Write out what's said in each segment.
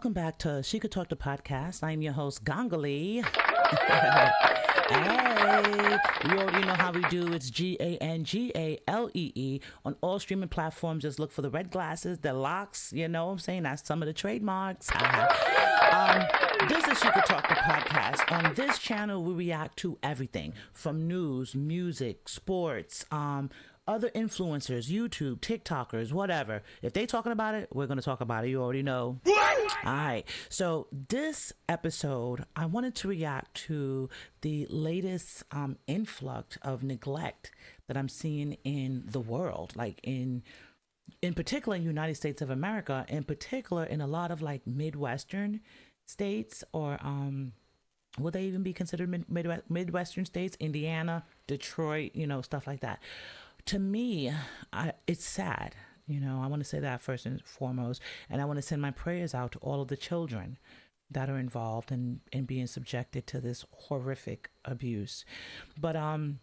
Welcome back to She Could Talk the podcast. I'm your host, Gangali. Hey, you already know how we do. It's Gangalee on all streaming platforms. Just look for the red glasses, the locks. You know what I'm saying? That's some of the trademarks. This is She Could Talk the podcast. On this channel, we react to everything from news, music, sports, other influencers, YouTube, TikTokers, whatever. If they talking about it, we're going to talk about it. You already know. All right. So this episode, I wanted to react to the latest influx of neglect that I'm seeing in the world, like in particular in United States of America, in particular in a lot of like Midwestern states, or will they even be considered Midwestern states? Indiana, Detroit, stuff like that. To me, it's sad. I want to say that first and foremost. And I want to send my prayers out to all of the children that are involved in being subjected to this horrific abuse. But in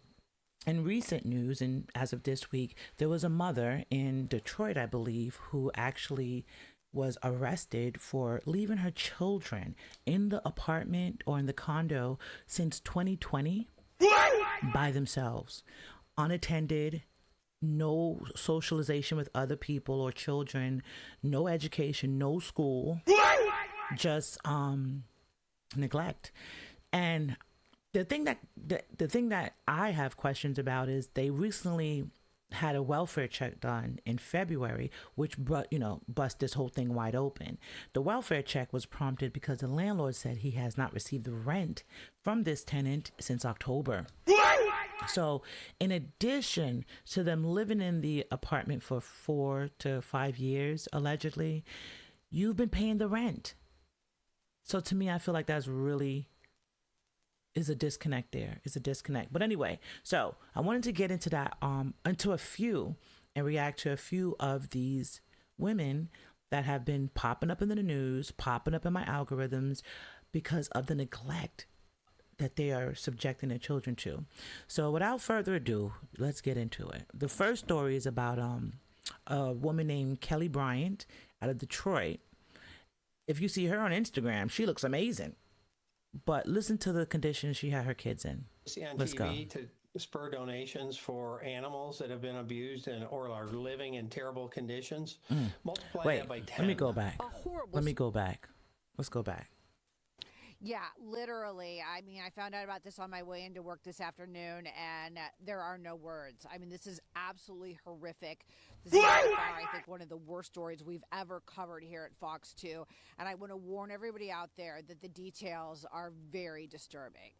recent news, and as of this week, there was a mother in Detroit, I believe, who actually was arrested for leaving her children in the apartment or in the condo since 2020 by themselves, unattended, no socialization with other people or children, no education, no school, just neglect. And the thing that I have questions about is they recently had a welfare check done in February, which bust this whole thing wide open. The welfare check was prompted because the landlord said he has not received the rent from this tenant since October. So in addition to them living in the apartment for 4 to 5 years, allegedly, you've been paying the rent. So to me, I feel like that's really is a disconnect there. Is a disconnect. But anyway, so I wanted to get into that, into a few and react to a few of these women that have been popping up in the news, popping up in my algorithms because of the neglect that they are subjecting their children to. So without further ado, let's get into it. The first story is about a woman named Kelly Bryant out of Detroit. If you see her on Instagram, she looks amazing. But listen to the conditions she had her kids in. See on Let's TV go. to spur donations for animals that have been abused or are living in terrible conditions. Multiply that by 10. Let me go back. Let me go back. Let's go back. Yeah, literally. I mean, I found out about this on my way into work this afternoon, and there are no words. I mean, this is absolutely horrific. This is by far, I think, one of the worst stories we've ever covered here at Fox 2. And I want to warn everybody out there that the details are very disturbing.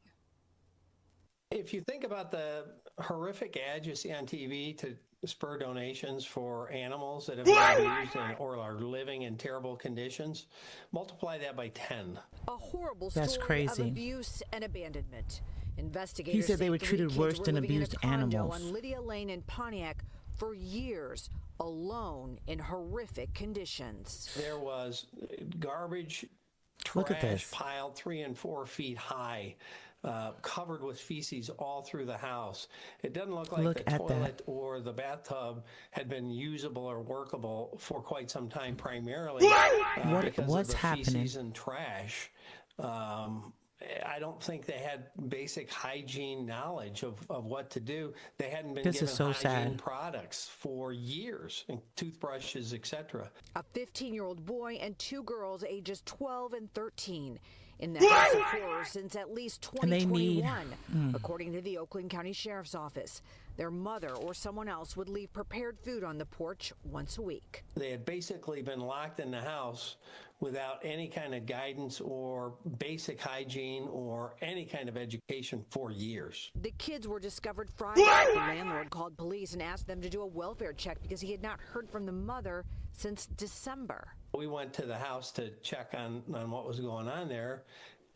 If you think about the horrific ads you see on TV to spur donations for animals that have been abused or are living in terrible conditions, multiply that by 10. A horrible That's story crazy. of abuse and abandonment. Investigators He said they say were three treated kids worse were than living in a abused condo animals. on Lydia Lane in Pontiac for years, alone in horrific conditions. There was garbage, Look at trash this. piled 3 and 4 feet high, covered with feces all through the house. It doesn't look like the toilet or the bathtub had been usable or workable for quite some time, primarily because what's of the happening? feces and trash. I don't think they had basic hygiene knowledge of what to do. They hadn't been This given is so hygiene sad. products for years, and toothbrushes, etc. A 15-year-old boy and 2 girls ages 12 and 13 in the house of horrors since at least And they 2021, according to the Oakland County Sheriff's Office. Their mother or someone else would leave prepared food on the porch once a week. They had basically been locked in the house without any kind of guidance or basic hygiene or any kind of education for years. The kids were discovered Friday. The landlord called police and asked them to do a welfare check because he had not heard from the mother since December. We went to the house to check on what was going on there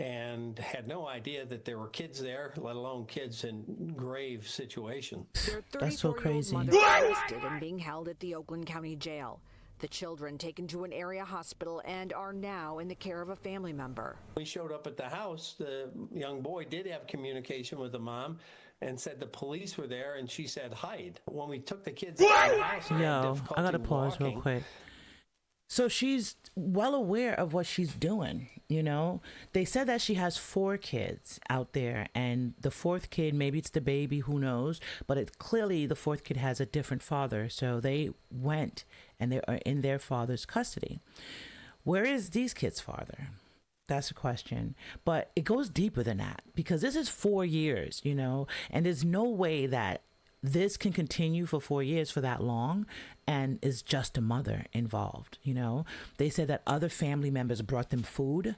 and had no idea that there were kids there, let alone kids in grave situation. Their That's so 34-year-old crazy. mother arrested and being held at the Oakland County Jail. The children taken to an area hospital and are now in the care of a family member. We showed up at the house. The young boy did have communication with the mom and said the police were there, and she said hide. When we took the kids out of the house, they had Yo, I difficulty gotta pause real walking. quick. So she's well aware of what she's doing, you know? They said that she has 4 kids out there, and the fourth kid, maybe it's the baby, who knows? But it clearly the fourth kid has a different father. So they went and they are in their father's custody. Where is these kids' father? That's a question. But it goes deeper than that because this is 4 years, you know, and there's no way that this can continue for 4 years for that long and is just a mother involved, you know. They said that other family members brought them food,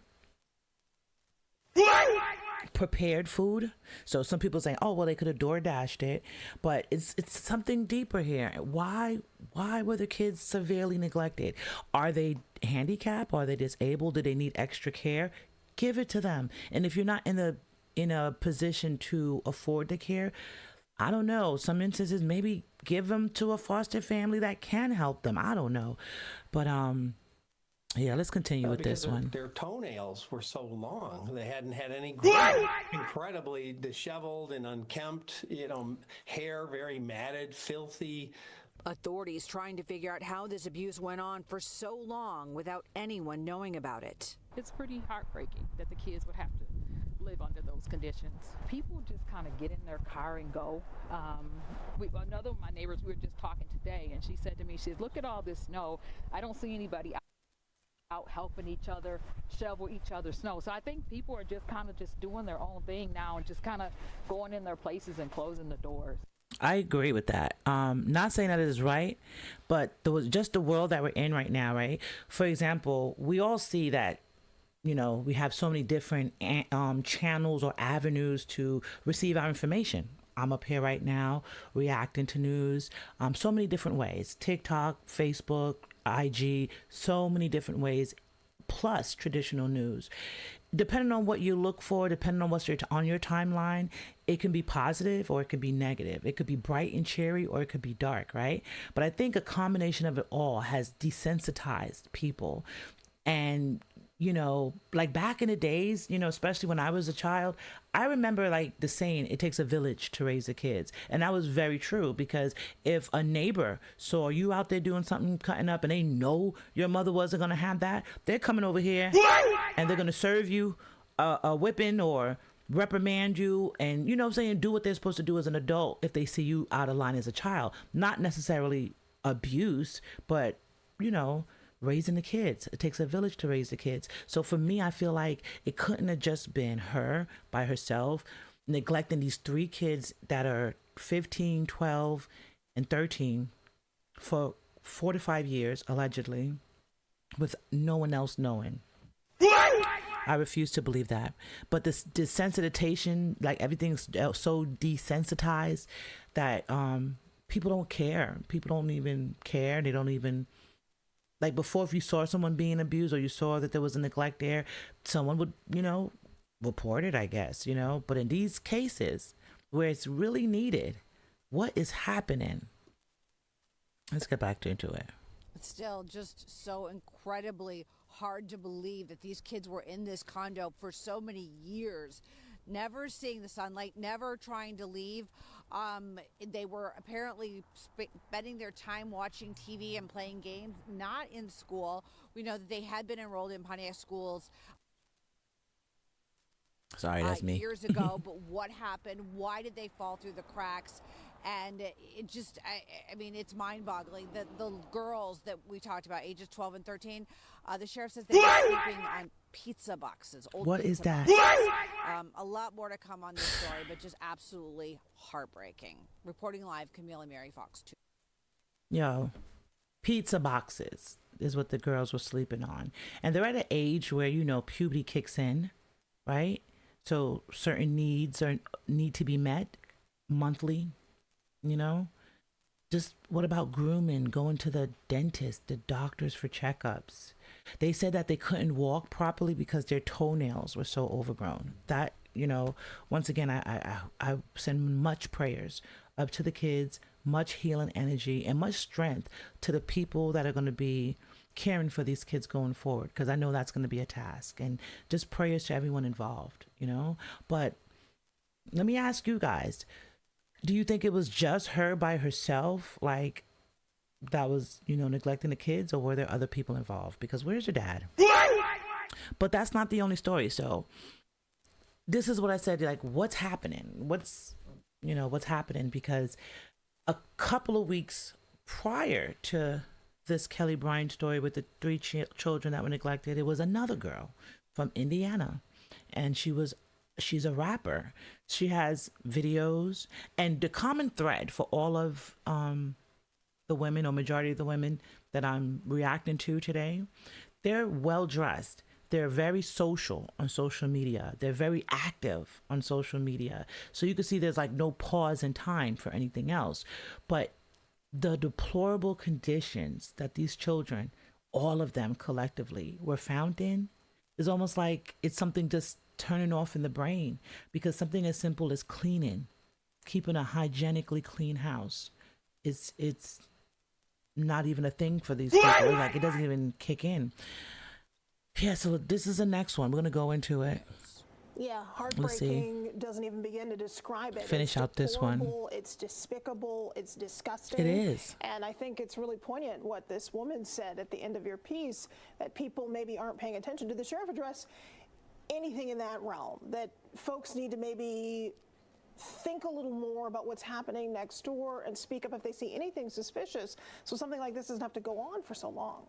prepared food. So some people say, oh well, they could have door dashed it, but it's something deeper here. Why were the kids severely neglected? Are they handicapped? Are they disabled? Do they need extra care? Give it to them. And if you're not in a position to afford the care, I don't know, some instances maybe give them to a foster family that can help them. I don't know. But yeah, let's continue with this one. Their toenails were so long. They hadn't had any grooming. Incredibly disheveled and unkempt, you know, hair very matted, filthy. Authorities trying to figure out how this abuse went on for so long without anyone knowing about it. It's pretty heartbreaking that the kids would have to live under those conditions. People just kind of get in their car and go. Another of my neighbors, we were just talking today, and she said to me, she said, look at all this snow. I don't see anybody out helping each other, shovel each other's snow. So I think people are just kind of just doing their own thing now and just kind of going in their places and closing the doors. I agree with that. Not saying that it is right, but just the world that we're in right now, right? For example, we all see that, you know, we have so many different channels or avenues to receive our information. I'm up here right now reacting to news, so many different ways. TikTok, Facebook, IG, so many different ways, plus traditional news. Depending on what you look for, depending on what's on your timeline, it can be positive or it could be negative. It could be bright and cheery or it could be dark, right? But I think a combination of it all has desensitized people. And you know, like back in the days, you know, especially when I was a child, I remember like the saying, it takes a village to raise the kids. And that was very true, because if a neighbor saw you out there doing something, cutting up, and they know your mother wasn't going to have that, they're coming over here and they're going to serve you a whipping or reprimand you, and, you know what I'm saying, do what they're supposed to do as an adult if they see you out of line as a child. Not necessarily abuse, but, you know, raising the kids. It takes a village to raise the kids. So for me, I feel like it couldn't have just been her by herself neglecting these 3 kids that are 15, 12, and 13 for 4 to 5 years, allegedly, with no one else knowing. I refuse to believe that. But this desensitization, like everything's so desensitized that people don't care. People don't even care. They don't even... Like before, if you saw someone being abused or you saw that there was a neglect there, someone would, you know, report it, I guess, you know. But in these cases where it's really needed, what is happening? Let's get back into it. It's still just so incredibly hard to believe that these kids were in this condo for so many years, never seeing the sunlight, never trying to leave. They were apparently spending their time watching TV and playing games, not in school. We know that they had been enrolled in Pontiac schools. Sorry, that's me. Years ago, but what happened? Why did they fall through the cracks? And it just, I mean, it's mind-boggling. The girls that we talked about, ages 12 and 13, the sheriff says they were sleeping on pizza boxes. What is that? A lot more to come on this story, but just absolutely heartbreaking. Reporting live, Camille and Mary, Fox 2. Yo, pizza boxes is what the girls were sleeping on. And they're at an age where, you know, puberty kicks in, right? So certain needs need to be met monthly, you know. Just what about grooming, going to the dentist, the doctors for checkups? They said that they couldn't walk properly because their toenails were so overgrown. That, you know, once again, I send much prayers up to the kids, much healing energy, and much strength to the people that are going to be caring for these kids going forward, because I know that's going to be a task. And just prayers to everyone involved, you know. But let me ask you guys, do you think it was just her by herself? Like, that was, neglecting the kids, or were there other people involved? Because where's your dad? But that's not the only story. So this is what I said, like, what's happening? What's happening? Because a couple of weeks prior to this Kelly Bryant story with the three children that were neglected, it was another girl from Indiana, and she's a rapper. She has videos, and the common thread for all of the women, or majority of the women that I'm reacting to today, they're well dressed. They're very social on social media. They're very active on social media. So you can see there's like no pause in time for anything else. But the deplorable conditions that these children, all of them collectively, were found in is almost like it's something just turning off in the brain, because something as simple as cleaning, keeping a hygienically clean house, it's not even a thing for these people. Like, it doesn't even kick in. Yeah, so this is the next one. We're going to go into it. Yeah, heartbreaking, doesn't even begin to describe it. Finish out this one. It's despicable, it's disgusting. It is. And I think it's really poignant what this woman said at the end of your piece, that people maybe aren't paying attention to the sheriff address, anything in that realm, that folks need to maybe think a little more about what's happening next door and speak up if they see anything suspicious, so something like this doesn't have to go on for so long.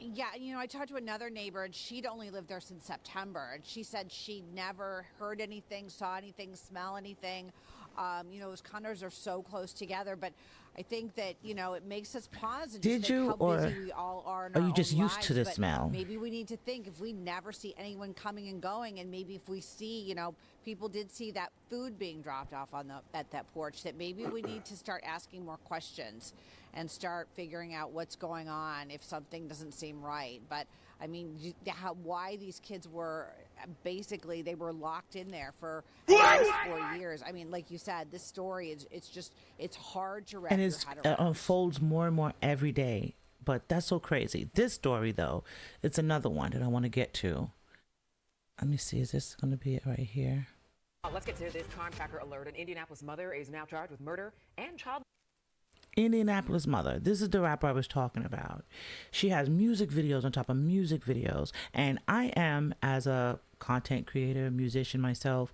Yeah, I talked to another neighbor, and she'd only lived there since September, and she said she never heard anything, saw anything, smell anything. Those condos are so close together, but I think that, it makes us pause and just think how busy we all are in our you just own used lives. to the But smell? maybe we need to think, if we never see anyone coming and going, and maybe if we see, people did see that food being dropped off at that porch, that maybe we need to start asking more questions and start figuring out what's going on if something doesn't seem right. But I mean, why these kids were basically, they were locked in there for at least 4 years. I mean, like you said, this story it's hard to wrap your head around. It unfolds more and more every day. But that's so crazy. This story, though, it's another one that I want to get to. Let me see. Is this going to be it right here? Let's get to this crime tracker alert. An Indianapolis mother is now charged with murder and child. Indianapolis mother. This is the rapper I was talking about. She has music videos on top of music videos. And I am, as a content creator, musician myself,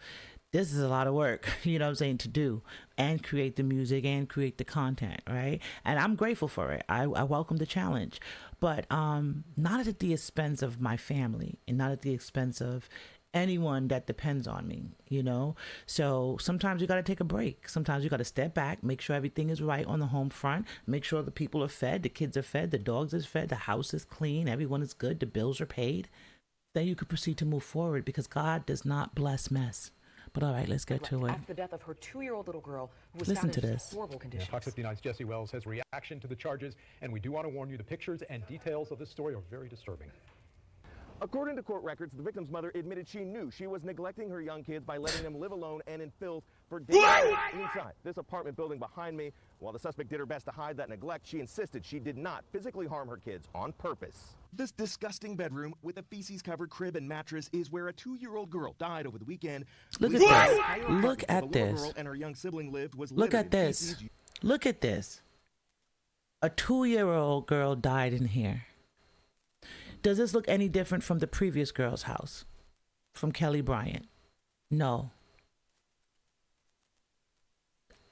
this is a lot of work, to do and create the music and create the content, right? And I'm grateful for it. I welcome the challenge, but not at the expense of my family, and not at the expense of anyone that depends on me, So sometimes you got to take a break. Sometimes you got to step back, make sure everything is right on the home front, make sure the people are fed, the kids are fed, the dogs is fed, the house is clean, everyone is good, the bills are paid. Then you could proceed to move forward, because God does not bless mess. But all right, let's get to it. After the death of her 2-year-old little girl, who was Listen found to in this. horrible conditions. Fox 59's Jesse Wells has reaction to the charges, and we do want to warn you, the pictures and details of this story are very disturbing. According to court records, the victim's mother admitted she knew she was neglecting her young kids by letting them live alone and in filth for days inside this apartment building behind me. While the suspect did her best to hide that neglect, she insisted she did not physically harm her kids on purpose. This disgusting bedroom with a feces-covered crib and mattress is where a 2-year-old girl died over the weekend. Look at this. Look at this. this. Girl and her young sibling lived was Look at this. Look at this. A 2-year-old girl died in here. Does this look any different from the previous girl's house, from Kelly Bryant? No.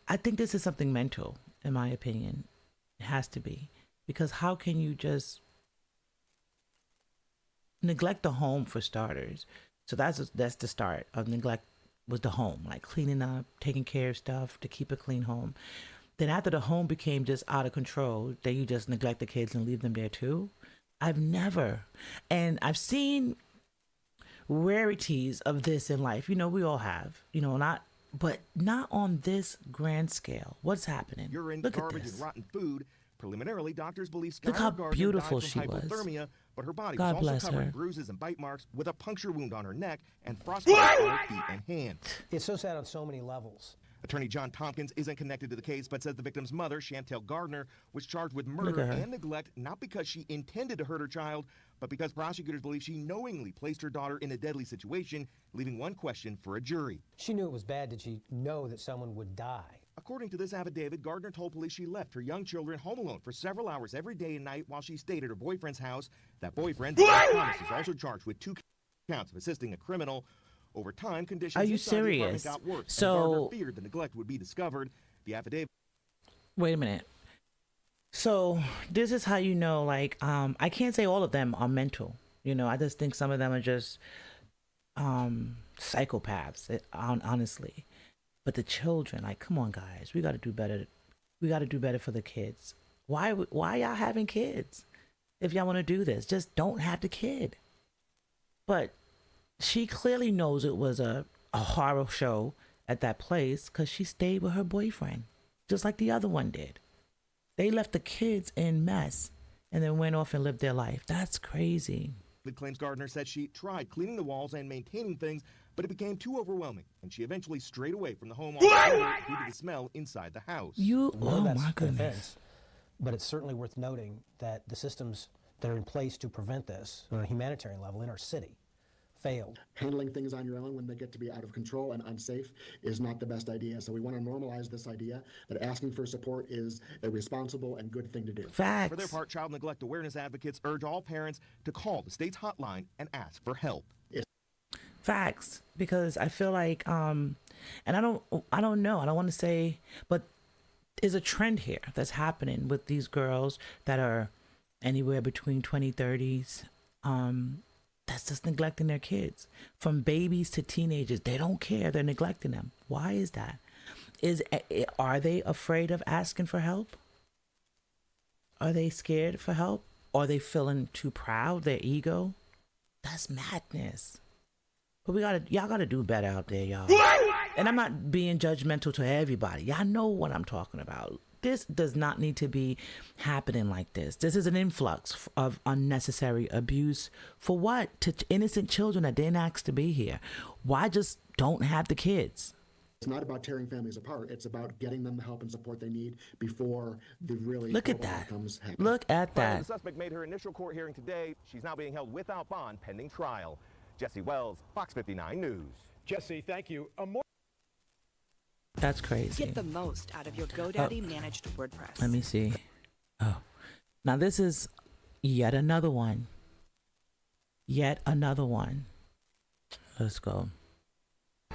I think this is something mental, in my opinion. It has to be. Because how can you just neglect the home, for starters? So that's the start of neglect, was the home, like cleaning up, taking care of stuff to keep a clean home. Then after the home became just out of control, then you just neglect the kids and leave them there too. I've never, and I've seen rarities of this in life. We all have, but not on this grand scale. What's happening? Urine, Look garbage, at this. and rotten food. Preliminarily, doctors believe Look how Skylar Gardner beautiful died from she was. hypothermia, but her body God was also bless covered in her. bruises and bite marks, with a puncture wound on her neck and frostbite on her feet and hands. It's so sad on so many levels. Attorney John Tompkins isn't connected to the case, but says the victim's mother, Chantel Gardner, was charged with murder and neglect, not because she intended to hurt her child, but because prosecutors believe she knowingly placed her daughter in a deadly situation, leaving one question for a jury. She knew it was bad. Did she know that someone would die? According to this affidavit, Gardner told police she left her young children home alone for several hours every day and night while she stayed at her boyfriend's house. That boyfriend, Thomas, is also charged with 2 counts of assisting a criminal. Over time, conditions Are you inside the serious? apartment got worse, So, and Gardner feared the neglect would be discovered. The affidavit. Wait a minute. So this is how you know, like, I can't say all of them are mental. You know, I just think some of them are just psychopaths, honestly. But the children, like, come on, guys, we got to do better. We got to do better for the kids. Why y'all having kids? If y'all want to do this, just don't have the kid. But she clearly knows it was a horror show at that place because she stayed with her boyfriend, just like the other one did. They left the kids in mess and then went off and lived their life. That's crazy. It claims Gardner said she tried cleaning the walls and maintaining things, but it became too overwhelming, and she eventually strayed away from the home due to the smell inside the house. Oh my goodness. But it's certainly worth noting that the systems that are in place to prevent this on a humanitarian level in our city failed. Handling things on your own when they get to be out of control and unsafe is not the best idea. So we want to normalize this idea that asking for support is a responsible and good thing to do. Facts. For their part, child neglect awareness advocates urge all parents to call the state's hotline and ask for help. Facts, because I feel like and I don't know, I don't want to say, but there's a trend here that's happening with these girls that are anywhere between 20, 30s, that's just neglecting their kids. From babies to teenagers, they don't care, they're neglecting them. Why is that? Are they afraid of asking for help? Are they scared for help? Are they feeling too proud, their ego? That's madness. But y'all gotta do better out there, y'all. And I'm not being judgmental to everybody. Y'all know what I'm talking about. This does not need to be happening like this. This is an influx of unnecessary abuse. For what? To innocent children that didn't ask to be here. Why just don't have the kids? It's not about tearing families apart. It's about getting them the help and support they need before the really Look at that. Look at that. The suspect made her initial court hearing today. She's now being held without bond pending trial. Jesse Wells, Fox 59 News. Jesse, thank you. That's crazy. Get the most out of your GoDaddy managed WordPress. Let me see. Oh, now this is yet another one. Yet another one. Let's go.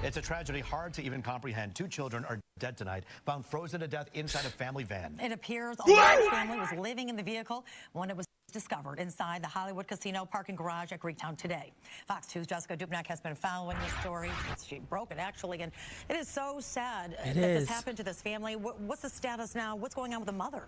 It's a tragedy hard to even comprehend. 2 children are dead tonight, found frozen to death inside a family van. It appears a large family was living in the vehicle when it was discovered inside the Hollywood Casino parking garage at Greektown today. Fox 2's Jessica Dubnak has been following this story since she broke it, actually, and it is so sad that this happened to this family. What's the status now? What's going on with the mother?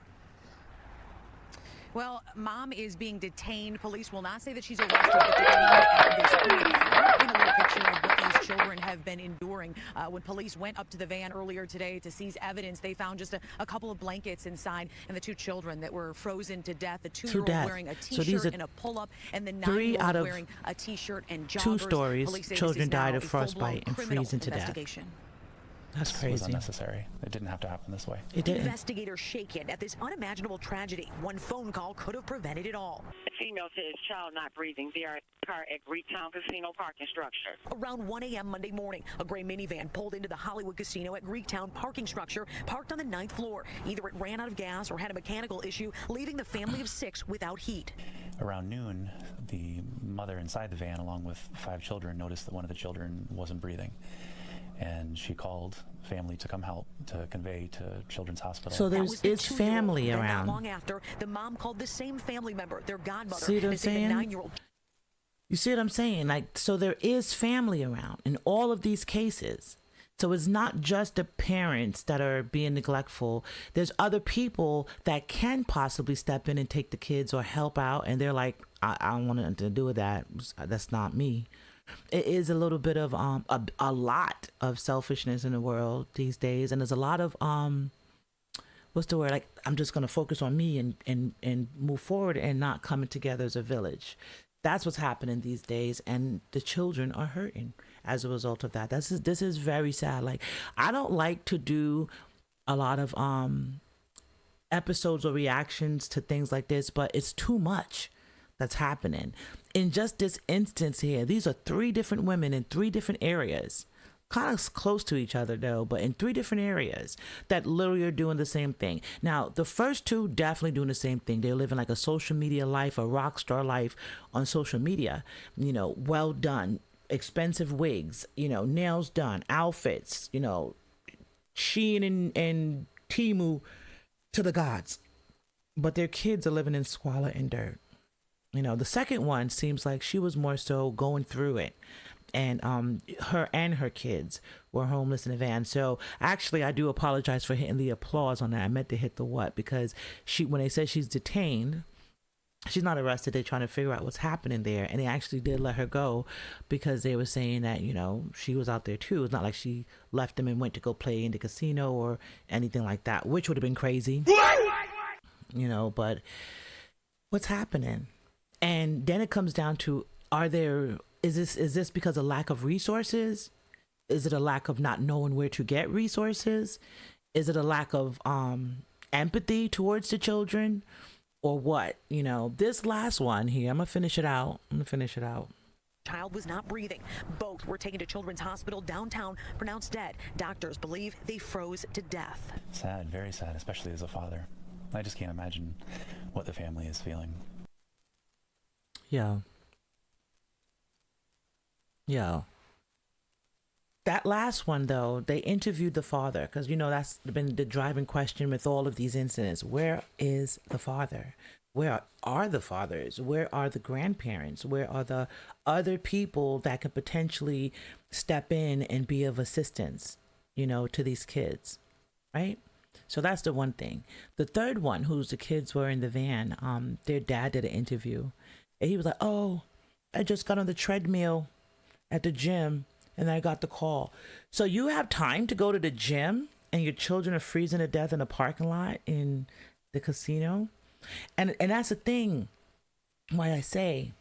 Well, mom is being detained. Police will not say that she's arrested, but detained at this point. Paint a little picture of what these children have been enduring. When police went up to the van earlier today to seize evidence, they found just a couple of blankets inside, and the 2 children that were frozen to death. The 2-year-old wearing a T-shirt and a pull-up, and the 9-year-old wearing a T-shirt and joggers. 2 stories, children died of frostbite and freezing to death. That's crazy. It was unnecessary. It didn't have to happen this way. It didn't. Investigators shaken at this unimaginable tragedy. One phone call could have prevented it all. The female said his child not breathing. They are in a car at Greektown Casino parking structure. Around 1 a.m. Monday morning, a gray minivan pulled into the Hollywood Casino at Greektown parking structure, parked on the 9th floor. Either it ran out of gas or had a mechanical issue, leaving the family of 6 without heat. Around noon, the mother inside the van, along with 5 children, noticed that one of the children wasn't breathing. And she called family to come help, to convey to Children's Hospital. So it's family around. Not long after, the mom called the same family member, their godmother. See what I'm saying? 9-year-old. You see what I'm saying? Like, so there is family around in all of these cases. So it's not just the parents that are being neglectful. There's other people that can possibly step in and take the kids or help out. And they're like, I don't want nothing to do with that. That's not me. It is a little bit of a lot of selfishness in the world these days, and there's a lot of what's the word, like, I'm just going to focus on me and move forward and not coming together as a village. That's what's happening these days, and the children are hurting as a result of that. This is very sad. Like, I don't like to do a lot of episodes or reactions to things like this, but it's too much that's happening. In just this instance here, these are 3 different women in 3 different areas kind of close to each other though, but in 3 different areas that literally are doing the same thing. Now, the first 2 definitely doing the same thing. They're living like a social media life, a rock star life on social media. You know, well done, expensive wigs, you know, nails done, outfits, you know, Shein and Temu to the gods. But their kids are living in squalor and dirt. You know, the second one seems like she was more so going through it. And her and her kids were homeless in a van. So actually, I do apologize for hitting the applause on that. I meant to hit the what, because when they said she's detained, she's not arrested. They're trying to figure out what's happening there. And they actually did let her go because they were saying that, you know, she was out there too. It's not like she left them and went to go play in the casino or anything like that, which would have been crazy. You know, but what's happening? And then it comes down to, is this because of lack of resources? Is it a lack of not knowing where to get resources? Is it a lack of empathy towards the children, or what? You know, this last one here, I'm gonna finish it out. Child was not breathing. Both were taken to Children's Hospital downtown, pronounced dead. Doctors believe they froze to death. Sad, very sad, especially as a father. I just can't imagine what the family is feeling. Yeah. That last one, though, they interviewed the father because, you know, that's been the driving question with all of these incidents. Where is the father? Where are the fathers? Where are the grandparents? Where are the other people that could potentially step in and be of assistance, you know, to these kids, right? So that's the one thing. The third one, whose the kids were in the van, their dad did an interview. And he was like, oh, I just got on the treadmill at the gym and I got the call. So you have time to go to the gym and your children are freezing to death in a parking lot in the casino? And that's the thing why I say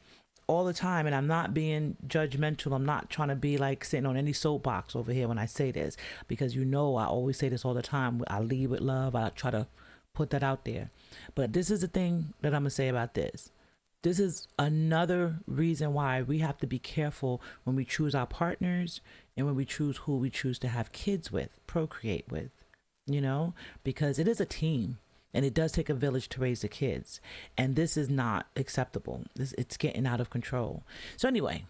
all the time, and I'm not being judgmental. I'm not trying to be like sitting on any soapbox over here when I say this, because you know I always say this all the time. I lead with love. I try to put that out there. But this is the thing that I'm going to say about this. This is another reason why we have to be careful when we choose our partners and when we choose who we choose to have kids with, procreate with, you know, because it is a team and it does take a village to raise the kids. And this is not acceptable. It's getting out of control. So anyway,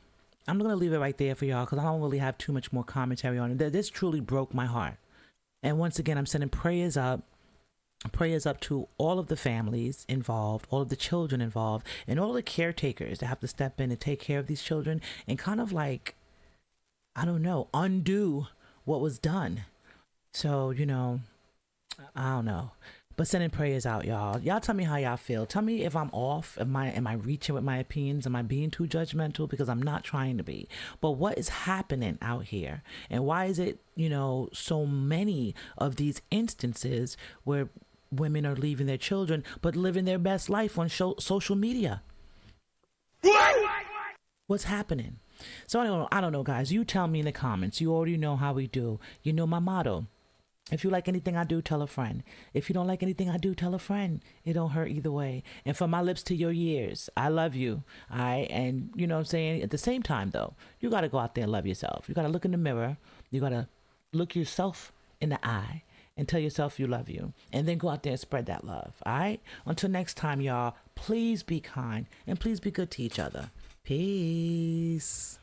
I'm going to leave it right there for y'all because I don't really have too much more commentary on it. This truly broke my heart. And once again, I'm sending prayers up to all of the families involved, all of the children involved, and all the caretakers that have to step in and take care of these children and kind of like, I don't know, undo what was done. So, you know, I don't know. But sending prayers out, y'all. Y'all tell me how y'all feel. Tell me if I'm off. Am I reaching with my opinions? Am I being too judgmental? Because I'm not trying to be. But what is happening out here? And why is it, you know, so many of these instances where women are leaving their children but living their best life on social media? What's happening? So I don't know, guys. You tell me in the comments. You already know how we do. You know my motto. If you like anything I do, tell a friend. If you don't like anything I do, tell a friend. It don't hurt either way. And from my lips to your ears, I love you. And you know what I'm saying? At the same time, though, you got to go out there and love yourself. You got to look in the mirror. You got to look yourself in the eye and tell yourself you love you. And then go out there and spread that love. All right? Until next time, y'all, please be kind and please be good to each other. Peace.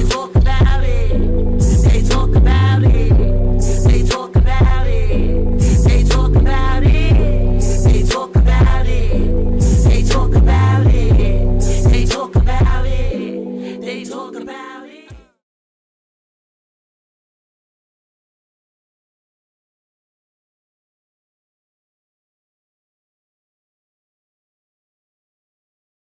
Talk about it.